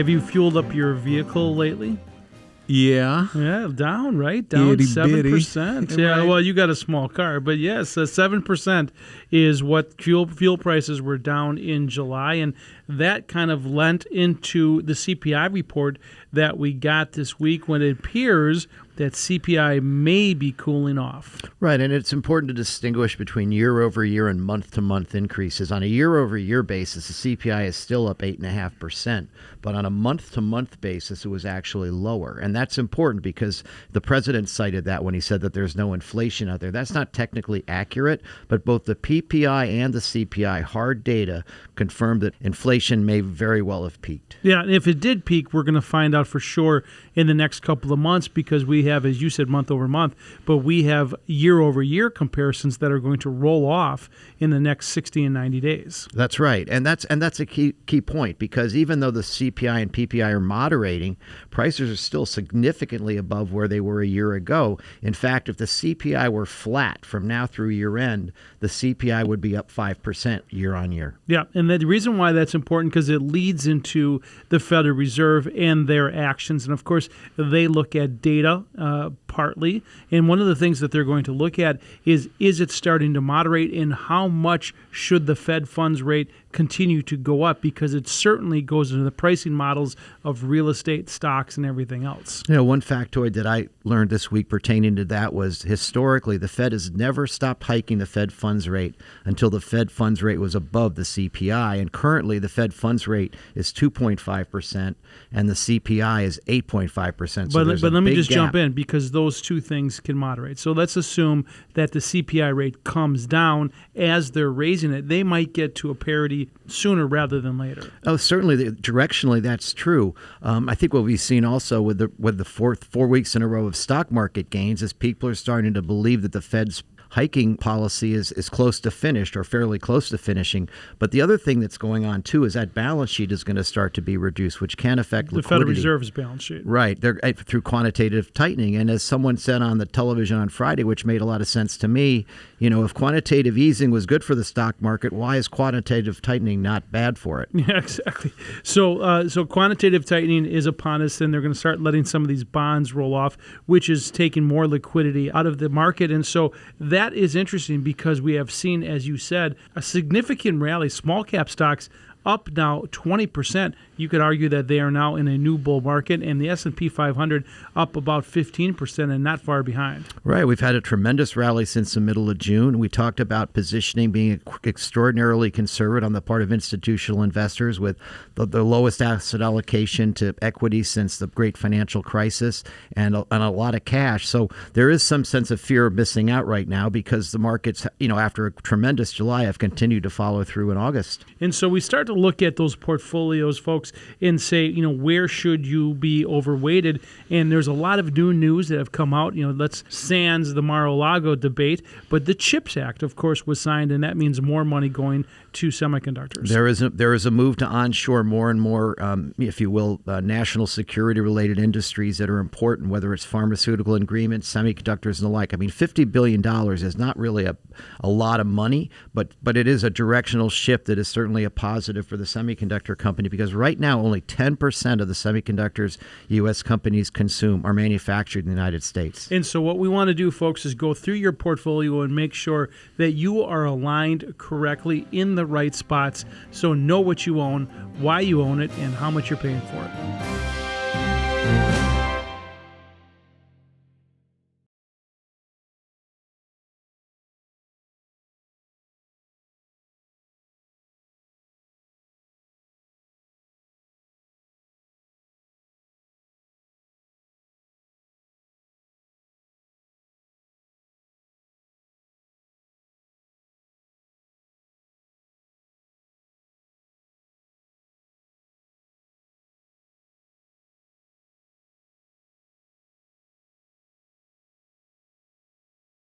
Have you fueled up your vehicle lately? Yeah. Yeah, down, right? Down Itty 7%. bitty. Yeah, Right. well, you got a small car, but yes, 7% is what fuel prices were down in July, and that kind of lent into the CPI report that we got this week when it appears that CPI may be cooling off. Right, and it's important to distinguish between year-over-year and month-to-month increases. On a year-over-year basis, the CPI is still up 8.5%, but on a month-to-month basis, it was actually lower. And that's important because the president cited that when he said that there's no inflation out there. That's not technically accurate, but both the PPI and the CPI hard data confirm that inflation may very well have peaked. Yeah, and if it did peak, we're going to find out for sure in the next couple of months because we have, as you said, month over month, but we have year-over-year comparisons that are going to roll off in the next 60 and 90 days. That's right, and that's a key point because even though the CPI and PPI are moderating, prices are still significantly above where they were a year ago. In fact, if the CPI were flat from now through year end, the CPI would be up 5% year on year. Yeah, and the reason why that's important because it leads into the Federal Reserve and their actions. And, of course, they look at data partly. And one of the things that they're going to look at is it starting to moderate and how much should the Fed funds rate continue to go up because it certainly goes into the pricing models of real estate, stocks, and everything else. You know, one factoid that I learned this week pertaining to that was historically the Fed has never stopped hiking the Fed funds rate until the Fed funds rate was above the CPI. And currently the Fed funds rate is 2.5% and the CPI is 8.5%. But let me just jump in because those two things can moderate. So let's assume that the CPI rate comes down as they're raising it. They might get to a parity sooner rather than later. Oh, certainly. Directionally, that's true. I think what we've seen also with the 4 weeks in a row of stock market gains is people are starting to believe that the Fed's hiking policy is close to finished or fairly close to finishing. But the other thing that's going on, too, is that balance sheet is going to start to be reduced, which can affect liquidity. The Federal Reserve's balance sheet. Right. They're through quantitative tightening. And as someone said on the television on Friday, which made a lot of sense to me, if quantitative easing was good for the stock market, why is quantitative tightening not bad for it? Yeah, exactly. So quantitative tightening is upon us, and they're going to start letting some of these bonds roll off, which is taking more liquidity out of the market. And so that is interesting because we have seen, as you said, a significant rally. Small cap stocks up now 20%. You could argue that they are now in a new bull market, and the S&P 500 up about 15% and not far behind. Right. We've had a tremendous rally since the middle of June. We talked about positioning being extraordinarily conservative on the part of institutional investors with the lowest asset allocation to equity since the great financial crisis and a lot of cash. So there is some sense of fear of missing out right now because the markets, after a tremendous July, have continued to follow through in August. And so we start to look at those portfolios, folks, and say, where should you be overweighted? And there's a lot of new news that have come out. Let's sans the Mar-a-Lago debate, but the CHIPS Act, of course, was signed, and that means more money going to semiconductors. There is a move to onshore more and more, if you will, national security-related industries that are important, whether it's pharmaceutical agreements, semiconductors, and the like. I mean, $50 billion is not really a lot of money, but it is a directional shift that is certainly a positive for the semiconductor company because right now only 10% of the semiconductors U.S. companies consume are manufactured in the United States. And so what we want to do, folks, is go through your portfolio and make sure that you are aligned correctly in the right spots. So know what you own, why you own it, and how much you're paying for it.